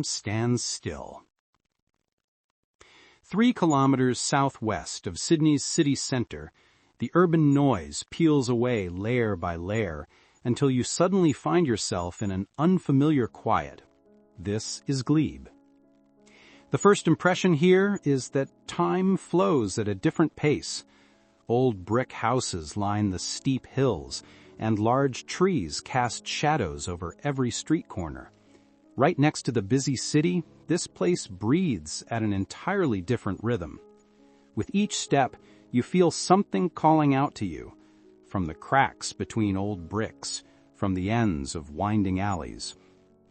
stands still. 3 kilometers southwest of Sydney's city centre, the urban noise peels away layer by layer until you suddenly find yourself in an unfamiliar quiet. This is Glebe. The first impression here is that time flows at a different pace. Old brick houses line the steep hills, and large trees cast shadows over every street corner. Right next to the busy city, this place breathes at an entirely different rhythm. With each step, you feel something calling out to you, from the cracks between old bricks, from the ends of winding alleys.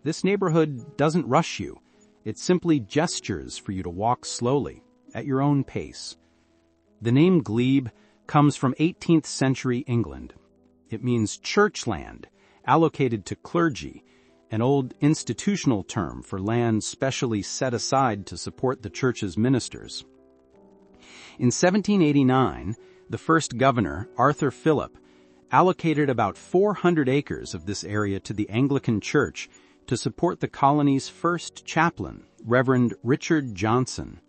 This neighborhood doesn't rush you. It simply gestures for you to walk slowly, at your own pace. The name Glebe comes from 18th century England. It means church land, allocated to clergy, an old institutional term for land specially set aside to support the church's ministers. In 1789, the first governor, Arthur Phillip, allocated about 400 acres of this area to the Anglican Church to support the colony's first chaplain, Reverend Richard Johnson.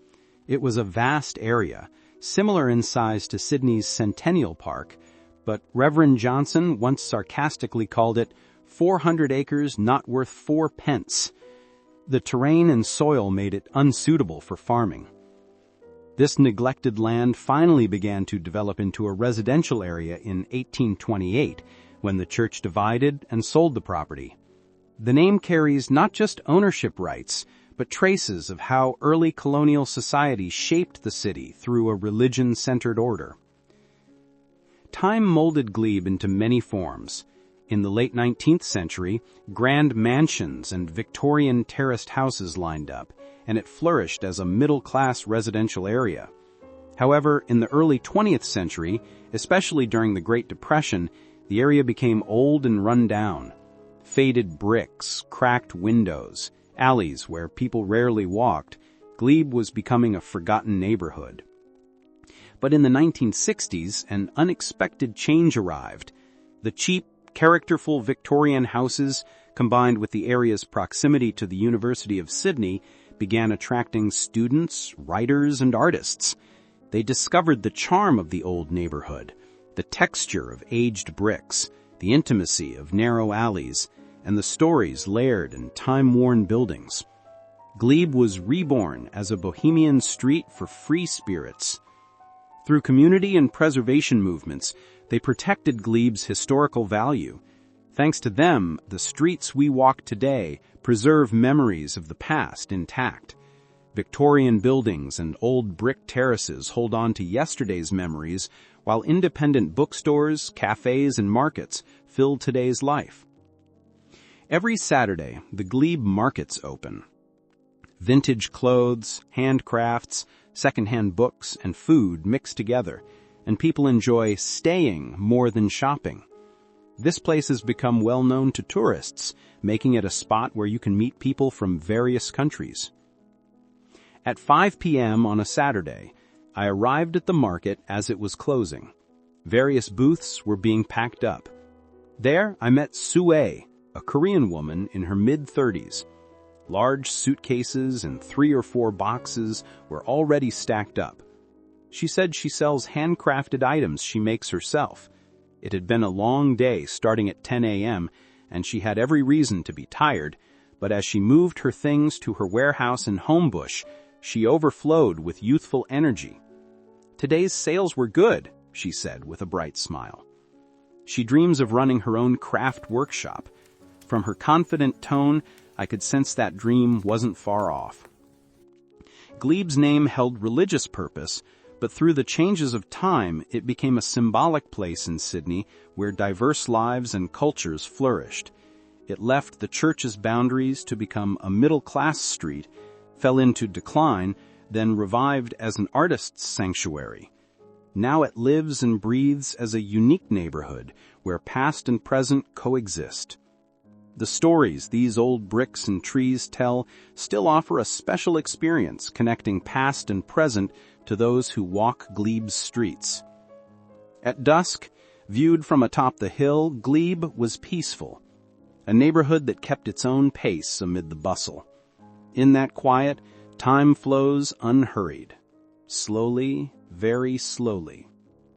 It was a vast area, similar in size to Sydney's Centennial Park, but Reverend Johnson once sarcastically called it 400 acres not worth 4 pence. The terrain and soil made it unsuitable for farming. This neglected land finally began to develop into a residential area in 1828, when the church divided and sold the property. The name carries not just ownership rights, but traces of how early colonial society shaped the city through a religion-centered order. Time molded Glebe into many forms. In the late 19th century, grand mansions and Victorian terraced houses lined up, and it flourished as a middle-class residential area. However, in the early 20th century, especially during the Great Depression, the area became old and run down. Faded bricks, cracked windows, alleys where people rarely walked, Glebe was becoming a forgotten neighborhood. But in the 1960s, an unexpected change arrived. The cheap, characterful Victorian houses, combined with the area's proximity to the University of Sydney, began attracting students, writers, and artists. They discovered the charm of the old neighborhood, the texture of aged bricks, the intimacy of narrow alleys, and the stories layered in time-worn buildings. Glebe was reborn as a bohemian street for free spirits. Through community and preservation movements, they protected Glebe's historical value. Thanks to them, the streets we walk today preserve memories of the past intact. Victorian buildings and old brick terraces hold on to yesterday's memories, while independent bookstores, cafes, and markets fill today's life. Every Saturday, the Glebe markets open. Vintage clothes, handcrafts, secondhand books, and food mix together, and people enjoy staying more than shopping. This place has become well known to tourists, making it a spot where you can meet people from various countries. At 5 p.m. on a Saturday, I arrived at the market as it was closing. Various booths were being packed up. There, I met Sue, a Korean woman in her mid-30s. Large suitcases and 3 or 4 boxes were already stacked up. She said she sells handcrafted items she makes herself. It had been a long day starting at 10 a.m., and she had every reason to be tired, but as she moved her things to her warehouse in Homebush, she overflowed with youthful energy. Today's sales were good, she said with a bright smile. She dreams of running her own craft workshop. From her confident tone, I could sense that dream wasn't far off. Glebe's name held religious purpose, but through the changes of time, it became a symbolic place in Sydney where diverse lives and cultures flourished. It left the church's boundaries to become a middle-class street, fell into decline, then revived as an artist's sanctuary. Now it lives and breathes as a unique neighborhood where past and present coexist. The stories these old bricks and trees tell still offer a special experience connecting past and present to those who walk Glebe's streets. At dusk, viewed from atop the hill, Glebe was peaceful, a neighborhood that kept its own pace amid the bustle. In that quiet, time flows unhurried. Slowly, very slowly.